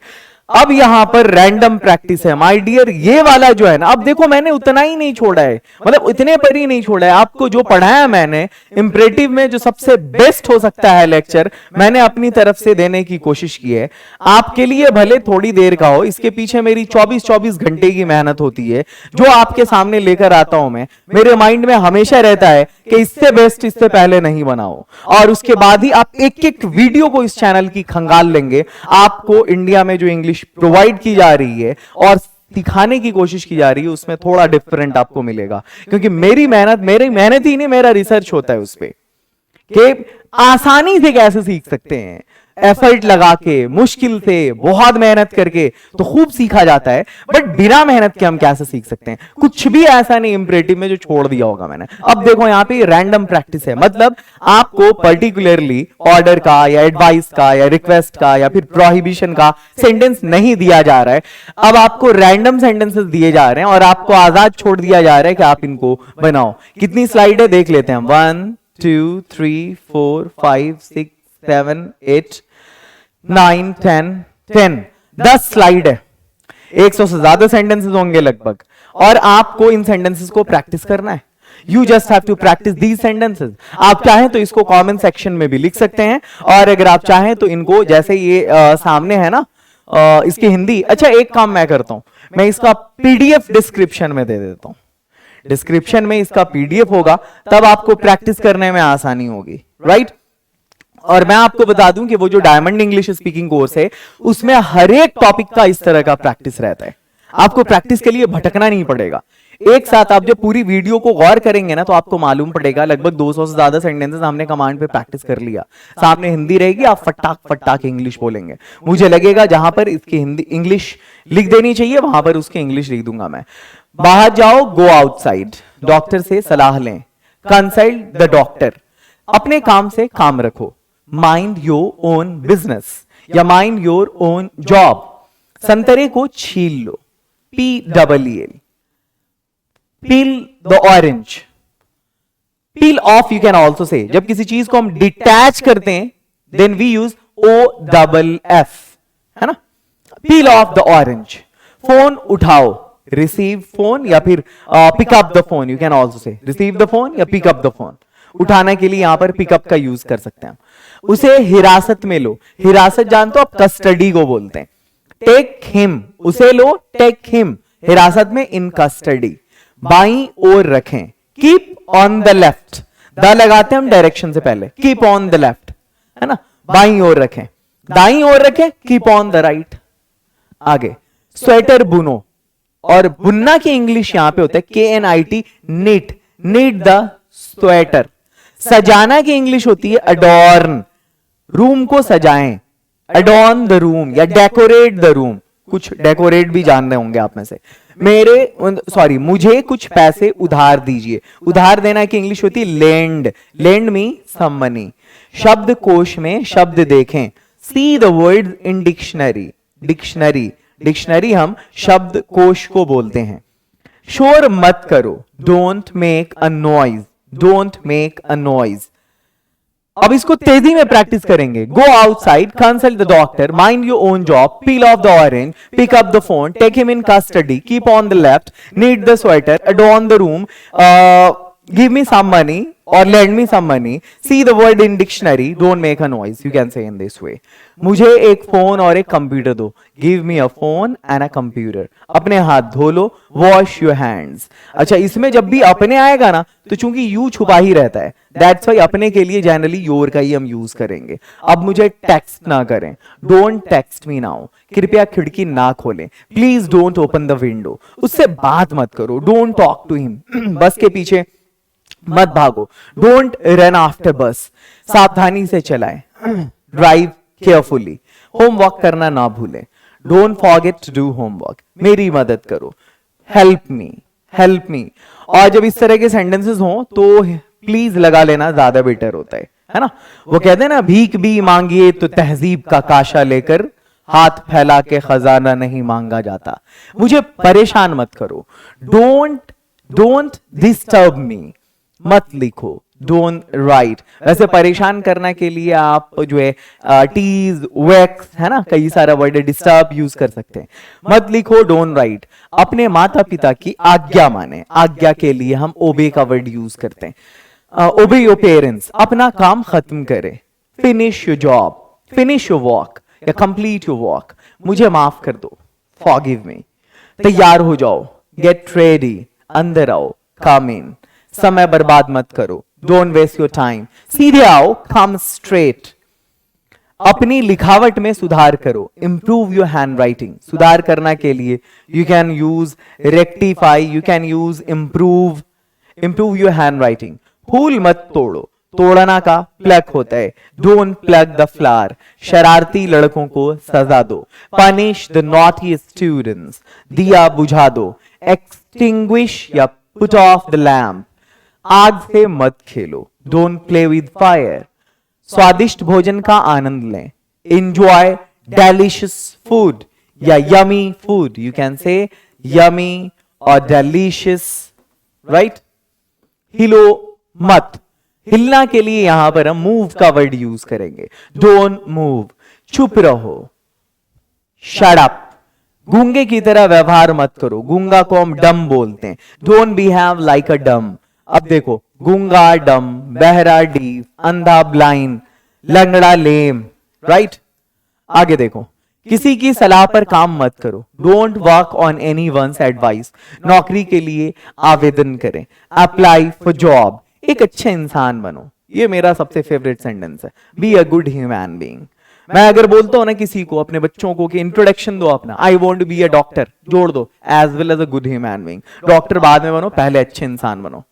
अब यहां पर रैंडम प्रैक्टिस है माय डियर, ये वाला जो है ना, अब देखो मैंने उतना ही नहीं छोड़ा है, मतलब इतने पर ही नहीं छोड़ा है, आपको जो पढ़ाया मैंने इंपरेटिव में जो सबसे बेस्ट हो सकता है लेक्चर, मैंने अपनी तरफ से देने की कोशिश की है। आपके लिए भले थोड़ी देर का हो, इसके पीछे मेरी 24-24 घंटे की मेहनत होती है, जो आपके सामने लेकर आता हूं मैं, मेरे माइंड में हमेशा रहता है कि इससे बेस्ट इससे पहले नहीं बनाओ, और उसके बाद ही आप एक एक वीडियो को इस चैनल की खंगाल लेंगे। आपको इंडिया में जो इंग्लिश प्रोवाइड की जा रही है और सिखाने की कोशिश की जा रही है, उसमें थोड़ा डिफरेंट आपको मिलेगा, क्योंकि मेरी मेहनत ही नहीं, मेरा रिसर्च होता है उस पे कि आसानी से कैसे सीख सकते हैं, एफर्ट लगा के, मुश्किल से, बहुत मेहनत करके तो खूब सीखा जाता है, बट बिना मेहनत के हम कैसे सीख सकते हैं। कुछ भी ऐसा नहीं इंपरेटिव में जो छोड़ दिया होगा मैंने। अब देखो यहाँ पे रैंडम प्रैक्टिस है, मतलब आपको पर्टिकुलरली ऑर्डर का या एडवाइस का या रिक्वेस्ट का या फिर प्रोहिबिशन का सेंटेंस नहीं दिया जा रहा है, अब आपको रैंडम सेंटेंसेस दिए जा रहे हैं और आपको आजाद छोड़ दिया जा रहा है कि आप इनको बनाओ। कितनी स्लाइड है देख लेते हैं हम, 1 2 3 4 5 6 7 8 9 10 स्लाइड है, 100 से ज्यादा सेंटेंसेस होंगे लगभग, और आपको इन सेंटेंसेस को प्रैक्टिस करना है। You just have to practice these sentences. आप चाहें तो इसको कमेंट सेक्शन में भी लिख सकते हैं, और अगर आप चाहें तो इनको, जैसे ये सामने है ना, इसकी हिंदी, अच्छा एक काम मैं करता हूं, मैं इसका PDF डिस्क्रिप्शन में दे देता हूं, डिस्क्रिप्शन में इसका PDF होगा, तब आपको प्रैक्टिस करने में आसानी होगी, राइट। और मैं आपको बता दूं कि वो जो डायमंड इंग्लिश स्पीकिंग कोर्स है, उसमें हर एक टॉपिक का इस तरह का प्रैक्टिस रहता है। आपको प्रैक्टिस के लिए भटकना नहीं पड़ेगा। एक साथ आप जब पूरी वीडियो को गौर करेंगे ना, तो आपको मालूम पड़ेगा लगभग 200 से ज्यादा सेंटेंसेस हमने कमांड पे प्रैक्टिस कर लिया। सामने हिंदी रहेगी, आप फटाक फटाक इंग्लिश बोलेंगे। मुझे लगेगा जहां पर इसकी हिंदी इंग्लिश लिख देनी चाहिए, वहां पर उसकी इंग्लिश लिख दूंगा मैं। बाहर जाओ, गो आउटसाइड, डॉक्टर से सलाह लें, कंसल्ट द डॉक्टर, अपने काम से काम रखो, माइंड योर ओन बिजनेस या माइंड योर ओन जॉब, संतरे को छील लो, PEEL, peel the orange, peel off you can also say। जब किसी चीज को हम डिटैच करते हैं, then we use OFF, है ना। Peel off the orange, phone उठाओ, रिसीव फोन या फिर pick up the phone, you can also say receive the phone या पिक अप द फोन। उठाने के लिए यहां पर पिकअप का यूज कर सकते हैं। उसे हिरासत में लो, हिरासत जानते हो आप, कस्टडी को बोलते हैं। टेक हिम, उसे लो, टेक हिम, हिरासत में, इन कस्टडी। बाईं ओर रखें, keep on the left, the लगाते हैं हम डायरेक्शन से पहले, कीप ऑन द लेफ्ट, है ना, बाईं ओर रखें। दाईं ओर रखें, कीप ऑन द राइट। आगे, स्वेटर बुनो, और बुनना की इंग्लिश यहां पे होता है KNIT, knit, knit the sweater. सजाना की इंग्लिश होती है अडॉर्न, रूम को सजाएं, अडॉर्न द रूम या डेकोरेट द रूम। कुछ डेकोरेट भी जान रहे होंगे आप में से। मुझे कुछ पैसे उधार दीजिए। उधार देना की इंग्लिश होती है lend, lend me some money. शब्द कोश में शब्द देखें, see the word in dictionary, dictionary, dictionary हम शब्द कोश को बोलते हैं। शोर मत करो, don't make a noise, don't make a noise. अब इसको तेजी में प्रैक्टिस करेंगे। Go outside, consult the doctor, mind your own job, peel off the orange, pick up the phone, take him in custody, keep on the left, need the sweater, adorn the room, give me some money or lend me some money, see the word in dictionary, don't make a noise, you can say in this way. मुझे एक phone और एक computer दो, give me a phone and a computer. अपने हाथ धो लो, wash your hands. अच्छा, इसमें जब भी अपने आएगा ना तो चूंकि यू छुपा ही रहता है, that's why अपने के लिए जनरली योर का ही हम यूज करेंगे। अब मुझे टेक्स्ट ना करें, don't text me now, कृपया खिड़की ना खोलें, please don't open the window, उससे बात मत करो, डोंट टॉक टू हिम, बस के पीछे मत भागो, डोंट रन आफ्टर बस, सावधानी से चलाएं, ड्राइव केयरफुली, होमवर्क करना ना भूलें, don't forget to do homework, मेरी मदद करो, हेल्प मी, हेल्प मी। और जब इस तरह के सेंटेंसेस हो तो प्लीज लगा लेना, ज्यादा बेटर होता है ना। वो कहते हैं ना, भीख भी मांगिए तो तहजीब का काशा लेकर, हाथ फैला के खजाना नहीं मांगा जाता। मुझे परेशान मत करो, डोंट डिस्टर्ब मी, मत लिखो, डोंट राइट। वैसे परेशान करने के लिए आप जो है टीज, वैक्स, है ना, कई सारा वर्ड डिस्टर्ब यूज कर सकते हैं। मत लिखो, डोंट राइट। अपने माता पिता की आज्ञा माने, आज्ञा के लिए हम ओबे का वर्ड यूज करते हैं। ओबे योर पेरेंट्स, अपना काम खत्म करें। Finish your job, finish your walk या कंप्लीट योर वॉक, मुझे माफ कर दो, फॉरगिव मी। तैयार हो जाओ, गेट रेडी, अंदर आओ, कम इन। समय बर्बाद मत करो, डोंट वेस्ट योर टाइम, सीधे आओ, कम स्ट्रेट। अपनी लिखावट में सुधार करो, इंप्रूव योर हैंड राइटिंग। सुधार करना के लिए you can use rectify, you can use improve, improve your handwriting. फूल मत तोड़ो, तोड़ना का प्लग होता है, डोंट प्लग द फ्लावर। शरारती लड़कों को सजा दो, पनिश द नॉटी स्टूडेंट्स। दिया बुझा दो, एक्सटिंग्विश या पुट ऑफ द लैम्प। आग से मत खेलो, डोंट प्ले विद फायर। स्वादिष्ट भोजन का आनंद लें, एंजॉय डेलिशियस फूड या यमी फूड, यू कैन से यमी और डेलिशियस, राइट। हिलो मत, हिलना के लिए यहां पर हम मूव का वर्ड यूज करेंगे, डोंट मूव। चुप रहो, शट अप। गूंगे की तरह व्यवहार मत करो, गूंगा को हम डम बोलते हैं, डोंट बिहेव लाइक अ डम। अब देखो, गूंगा डम, बहरा डीफ, अंधा ब्लाइंड, लंगड़ा लेम, राइट। आगे देखो, किसी की सलाह पर काम मत करो, don't work on anyone's advice. नौकरी के लिए आवेदन करें, अप्लाई फॉर जॉब। एक अच्छे इंसान बनो, ये मेरा सबसे फेवरेट सेंटेंस है, be a good human being. मैं अगर बोलता हूं ना किसी को, अपने बच्चों को कि इंट्रोडक्शन दो अपना, I want to be a doctor, जोड़ दो as well as a good human being. Doctor बाद में बनो, पहले अच्छे इंसान बनो।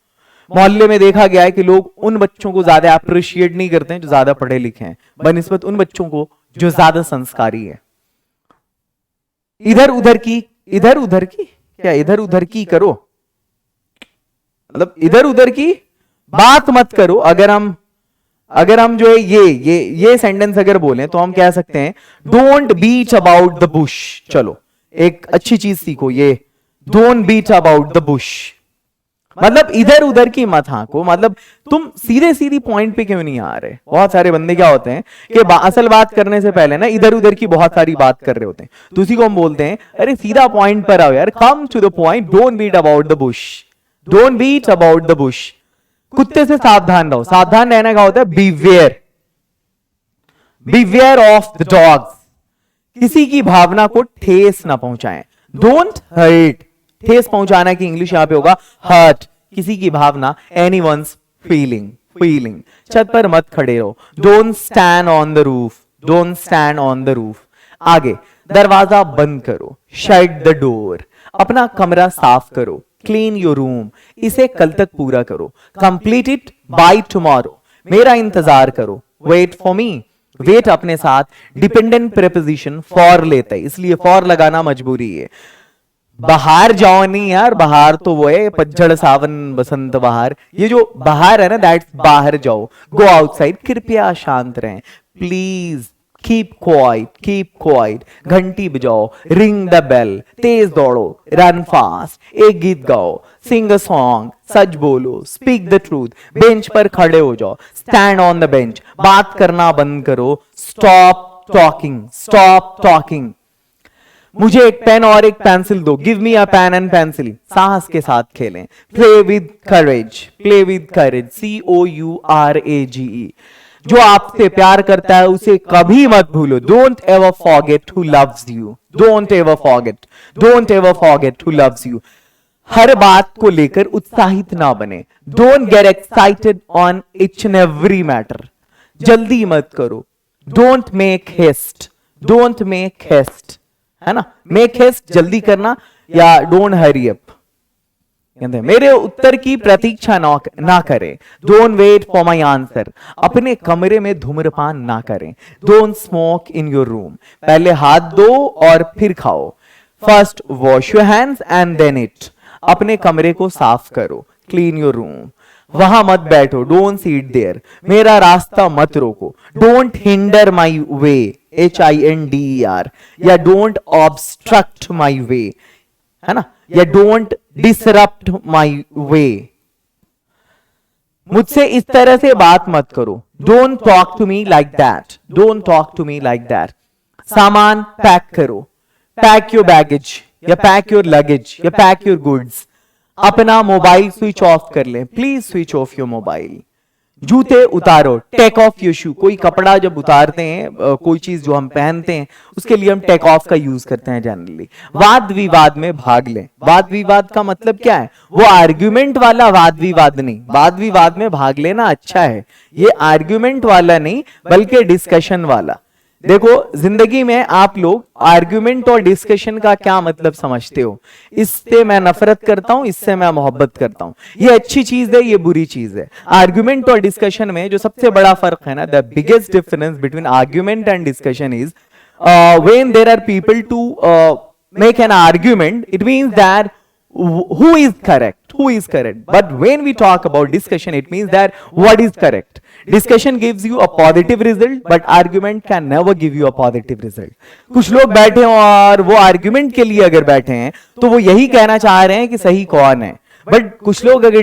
मोहल्ले में देखा गया है कि लोग उन बच्चों को ज्यादा अप्रिशिएट नहीं करते हैं जो ज्यादा पढ़े लिखे हैं, बनिस्बत उन बच्चों को जो ज्यादा संस्कारी है। इधर उधर की, इधर उधर की क्या, इधर उधर की करो, मतलब इधर उधर की बात मत करो। अगर हम जो है ये सेंटेंस अगर बोले तो हम कह सकते हैं, don't beat about the bush. चलो एक अच्छी चीज सीखो, ये don't beat about the bush, मतलब इधर उधर की मत हाँको, मतलब तुम सीधे सीधी पॉइंट पे क्यों नहीं आ रहे। बहुत सारे बंदे क्या होते हैं कि असल बात करने से पहले ना इधर उधर की बहुत सारी बात कर रहे होते हैं, तो उसी को हम बोलते हैं अरे सीधा पॉइंट पर आओ यार, come to the point, don't beat about the bush, don't beat about the bush. कुत्ते से सावधान रहो, सावधान रहने का होता है beware, beware of the dogs. किसी की भावना को ठेस ना पहुंचाएं, डोंट हर्ट। ठेस पहुंचाना की इंग्लिश यहां पे होगा हर्ट। किसी की भावना, एनीवन्स फीलिंग, फीलिंग। छत पर मत खड़े रहो, don't stand on the roof, don't stand on the roof. आगे, दरवाजा बंद करो, शट द डोर। अपना कमरा साफ करो, क्लीन योर रूम। इसे कल तक पूरा करो, कंप्लीट इट बाय टुमारो। मेरा इंतजार करो, वेट फॉर मी। वेट अपने साथ डिपेंडेंट प्रीपोजिशन फॉर लेता है, इसलिए फॉर लगाना मजबूरी है। बाहर जाओ नहीं यार, बाहर तो वो है पतझड़ सावन बसंत बहार, ये जो बाहर है ना दैट्स बाहर जाओ, गो आउटसाइड। कृपया शांत रहें, please keep quiet, keep quiet. घंटी बजाओ, रिंग द बेल। तेज दौड़ो, रन फास्ट। एक गीत गाओ, सिंग अ सॉन्ग। सच बोलो, स्पीक द ट्रूथ। बेंच पर खड़े हो जाओ, स्टैंड ऑन द बेंच। बात करना बंद करो, स्टॉप टॉकिंग, स्टॉप टॉकिंग। मुझे एक पेन और एक पेंसिल दो, give me a pen and pencil. साहस के साथ खेलें, play with courage, play with courage, COURAGE। जो आपसे प्यार करता है उसे कभी मत भूलो, don't ever forget who loves you, don't ever forget, don't ever forget who loves you. हर बात को लेकर उत्साहित ना बने, don't get excited on each and every matter. जल्दी मत करो, don't make haste, don't make haste, है ना। मेक हेस्ट जल्दी करना, या डोंट हरी अप। मेरे उत्तर की प्रतीक्षा ना करें, don't wait for my answer. अपने कमरे में धूम्रपान ना करें, don't smoke in your room. पहले हाथ धो और फिर खाओ, first wash your hands and then eat. अपने कमरे को साफ करो, क्लीन योर रूम। वहां मत बैठो, डोंट सीट देयर। मेरा रास्ता मत रोको, don't hinder my way, HINDER, या डोंट ऑब्स्ट्रक्ट माई वे, है ना, या डोंट डिसरप्ट माई वे। मुझसे इस तरह से बात मत करो, don't talk to me like that, don't talk to me like that. सामान पैक करो, पैक योर बैगेज, या पैक योर लगेज, या पैक योर गुड्स। अपना मोबाइल स्विच ऑफ कर लें, please switch off your mobile. जूते उतारो, टेक ऑफ योर शू। कोई कपड़ा जब उतारते हैं, कोई चीज जो हम पहनते हैं, उसके लिए हम टेक ऑफ का यूज करते हैं जनरली। वाद विवाद में भाग लें। वाद विवाद का मतलब क्या है, वो आर्ग्यूमेंट वाला वाद विवाद नहीं। वाद विवाद में भाग लेना अच्छा है, ये आर्ग्यूमेंट वाला नहीं बल्कि डिस्कशन वाला। देखो जिंदगी में आप लोग आर्ग्यूमेंट और डिस्कशन का क्या मतलब समझते हो, इससे मैं नफरत करता हूं, इससे मैं मोहब्बत करता हूं। ये अच्छी चीज है, ये बुरी चीज है। आर्ग्यूमेंट और डिस्कशन में जो सबसे बड़ा फर्क है ना, the biggest difference between argument and discussion is when there are people to make an argument, it means that who is correct, but when we talk about discussion, it means that what is correct. Discussion gives you a positive result, but argument can never give you a positive result. कुछ लोग बैठे हैं और वो argument के लिए अगर बैठे हैं तो वो यही कहना चाह रहे हैं कि सही कौन है, बट कुछ लोग अगर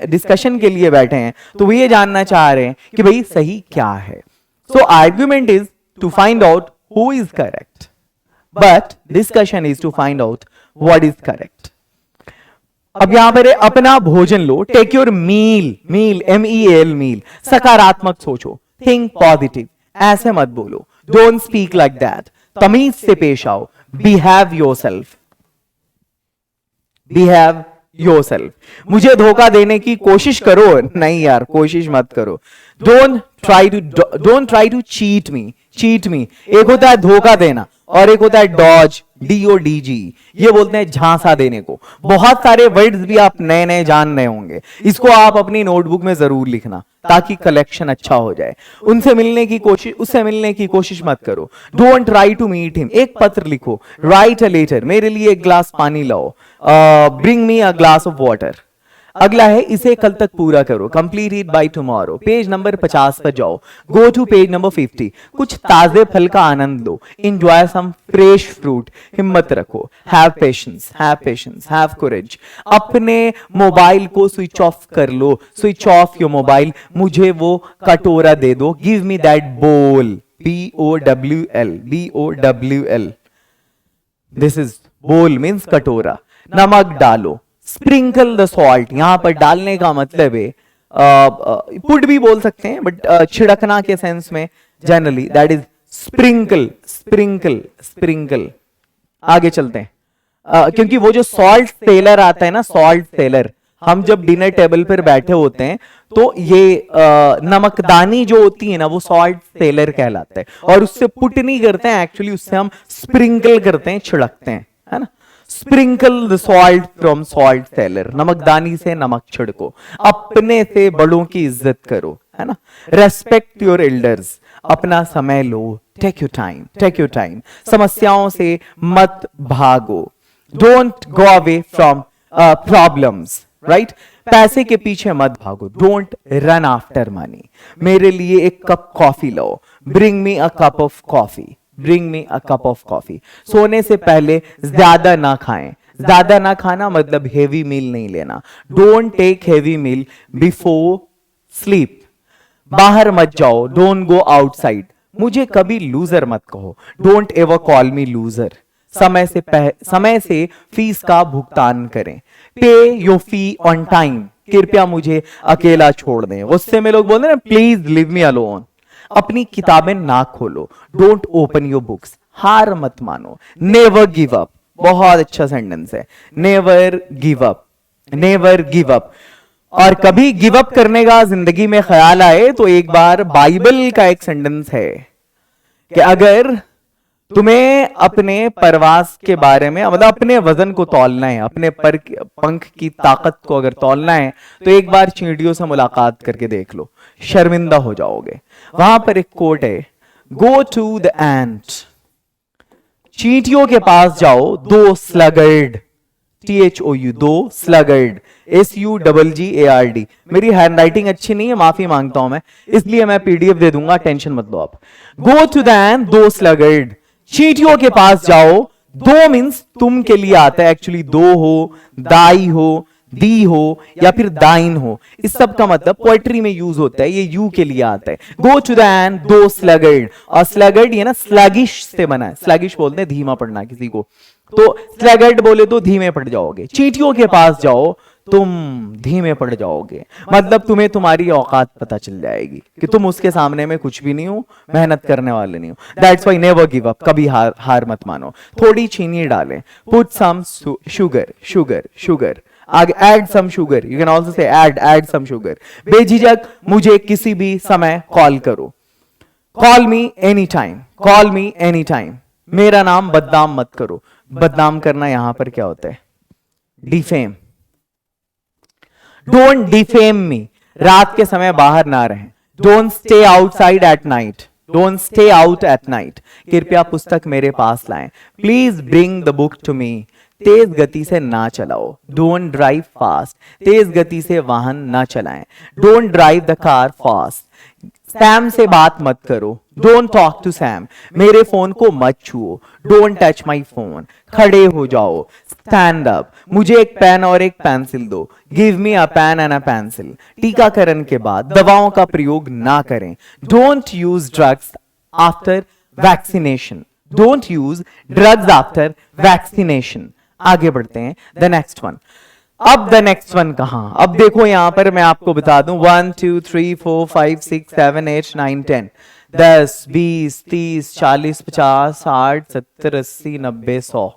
डिस्कशन के लिए बैठे हैं तो वो ये जानना चाह रहे हैं कि भाई सही क्या है. So argument is to find out who is correct, but discussion is to find out what is correct. अब यहां पर अपना भोजन लो, टेक योर मील, MEAL मील. सकारात्मक सोचो, थिंक पॉजिटिव. ऐसे मत बोलो, डोंट स्पीक लाइक दैट. तमीज से पेश आओ, बिहेव योरसेल्फ, बिहेव योरसेल्फ. मुझे धोखा देने की कोशिश करो, नहीं यार कोशिश मत करो. Don't try to cheat me. एक होता है धोखा देना और एक होता है डॉज, DODG. ये बोलते हैं झांसा देने को. बहुत सारे वर्ड्स भी आप नए नए जान रहे होंगे. इसको आप अपनी नोटबुक में जरूर लिखना ताकि कलेक्शन अच्छा हो जाए. उससे मिलने की कोशिश मत करो. Don't try to meet him. एक पत्र लिखो, राइट अ लेटर. मेरे लिए एक ग्लास पानी लाओ, bring me a glass of water. अगला है इसे कल तक पूरा करो, complete it by tomorrow. Page number 50 पर जाओ, गो टू पेज नंबर 50। कुछ ताजे फल का आनंद लो, एंजॉय सम फ्रेश फ्रूट। हिम्मत रखो, have patience, have patience, have courage. अपने मोबाइल को स्विच ऑफ कर लो, स्विच ऑफ योर मोबाइल। मुझे वो कटोरा दे दो, गिव मी दैट बोल, BOWL, BOWL। दिस इज बोल मीन्स कटोरा। नमक डालो, स्प्रिंकल द सॉल्ट। यहां पर डालने का मतलब है पुट भी बोल सकते हैं, बट छिड़कना के सेंस में generally that is sprinkle, sprinkle, sprinkle. आगे चलते हैं, क्योंकि वो जो सॉल्ट सेलर आता है ना, सॉल्ट सेलर, हम जब डिनर टेबल पर बैठे होते हैं तो ये नमकदानी जो होती है ना, वो सॉल्ट सेलर कहलाता है। और उससे पुट नहीं करते हैं एक्चुअली, उससे हम स्प्रिंकल करते हैं, छिड़कते हैं, है ना। Sprinkle the salt from salt cellar, नमकदानी से नमक छिड़को। अपने से बड़ों की इज्जत करो, है ना। रेस्पेक्ट योर एल्डर्स, अपना समय लो, take your time, take your time. समस्याओं से मत भागो, don't go away from problems, right. पैसे के पीछे मत भागो, डोंट रन आफ्टर मनी। मेरे लिए एक cup coffee low, bring me a cup of coffee, bring me a cup of coffee. सोने से पहले ज्यादा ना खाएं, ज्यादा ना खाना मतलब हेवी मील नहीं लेना। Don't take heavy meal before sleep. बाहर मत जाओ, डोंट गो आउटसाइड। मुझे कभी लूजर मत कहो, don't ever call me loser. समय से फीस का भुगतान करें, पे योर फी ऑन टाइम। कृपया मुझे अकेला छोड़ दें। गुस्से में लोग बोलते हैं ना, प्लीज लिव मी अलोन। अपनी किताबें ना खोलो, डोंट ओपन योर बुक्स। हार मत मानो, नेवर गिव अप। बहुत अच्छा सेंटेंस है, never give up, never give up. और कभी गिव अप करने का जिंदगी में ख्याल आए तो एक बार बाइबल का एक सेंटेंस है कि अगर तुम्हें अपने परवास के बारे में, मतलब अपने वजन को तौलना है, अपने पंख की ताकत को अगर तौलना है, तो एक बार चींटियों से मुलाकात करके देख लो, शर्मिंदा हो जाओगे। वहां पर एक कोट है, गो टू द एंट। चींटियों के पास जाओ, दो स्लगर्ड, THOU, दो स्लगर्ड, SUGGARD। मेरी हैंडराइटिंग अच्छी नहीं है, माफी मांगता हूं मैं, इसलिए मैं PDF दे दूंगा, टेंशन मत लो आप। गो टू द एंट, दो स्लगर्ड। चींटियों के पास जाओ, दो मीन्स तुम के लिए आता है एक्चुअली, दो हो, दाई हो, दी हो या फिर दाइन हो। इस सब का मतलब पोएट्री में यूज होता है, ये यू के लिए आता है। गो टू द एंड, दो स्लगर्ड। और स्लगर्ड ये ना स्लगिश से बना है, स्लगिश बोलते हैं धीमा पड़ना किसी को, तो स्लगर्ड बोले तो धीमे पड़ जाओगे। चींटियों के पास जाओ, तुम धीमे पड़ जाओगे, मतलब तुम्हें तुम्हारी औकात पता चल जाएगी कि तुम उसके सामने में कुछ भी नहीं हो, मेहनत करने वाले नहीं हो। That's why never give up, कभी हार मत मानो। थोड़ी चीनी डालें, put some sugar, sugar, sugar. आगे add some sugar, you can also say add some sugar. बेझिझक मुझे किसी भी समय कॉल करो, call me any time, call me any time. मेरा नाम बदनाम मत करो। बदनाम करना यहां पर क्या होता है, डिफेम। डोंट डिफेम मी, रात के समय बाहर ना रहें। Don't stay outside at night, don't stay out at night. कृपया पुस्तक मेरे पास लाएं, please bring the book to me. तेज गति से ना चलाओ, डोंट ड्राइव फास्ट। तेज गति से वाहन ना चलाएं, don't drive the car fast. Sam से बात मत करो, डोंट टॉक टू सैम। मेरे फोन को मत छुओ, डोंट टच माई फोन। खड़े हो जाओ, स्टैंड अप। मुझे एक पेन और एक पेंसिल दो, give me a pen and a pencil. टीकाकरण के बाद दवाओं का प्रयोग ना करें, don't use drugs after vaccination, don't use drugs after vaccination. आगे बढ़ते हैं, द नेक्स्ट वन। अब द नेक्स्ट वन कहां, अब देखो यहां पर मैं आपको बता दूं, 1 2 3 4 5 6 7 8 9 10, 10 20 30 40 50 60 70 80 90 100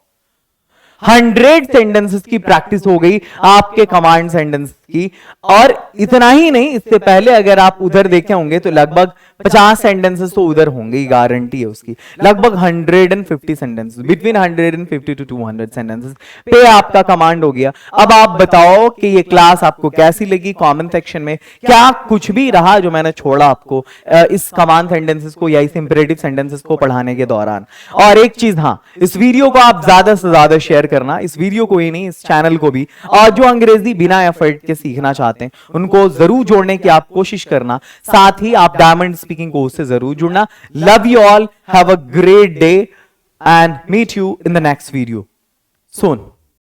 100 सेंटेंसेस की प्रैक्टिस हो गई आपके कमांड सेंटेंस की। और इतना ही नहीं, इससे पहले अगर आप उधर देखे होंगे तो लगभग 50 सेंटेंसेस तो उधर होंगे ही, गारंटी है उसकी। लगभग 150 सेंटेंसेस, बिटवीन 150 टू 200 सेंटेंसेस पे आपका कमांड हो गया। अब आप बताओ कि ये क्लास आपको कैसी लगी, कमेंट सेक्शन में क्या कुछ भी रहा जो मैंने छोड़ा आपको इस कमांड सेंटेंसेस को या इस इंपेरेटिव सेंटेंसेस को पढ़ाने के दौरान। और एक चीज, हाँ, इस वीडियो को आप ज्यादा से ज्यादा शेयर करना, इस वीडियो को ही नहीं, इस चैनल को भी। और जो अंग्रेजी बिना एफर्ट के सीखना चाहते हैं उनको जरूर जोड़ने की आप कोशिश करना, साथ ही आप डायमंड स्पीकिंग कोर्स से जरूर जुड़ना। Love you all, have a great day and meet you in the next video soon.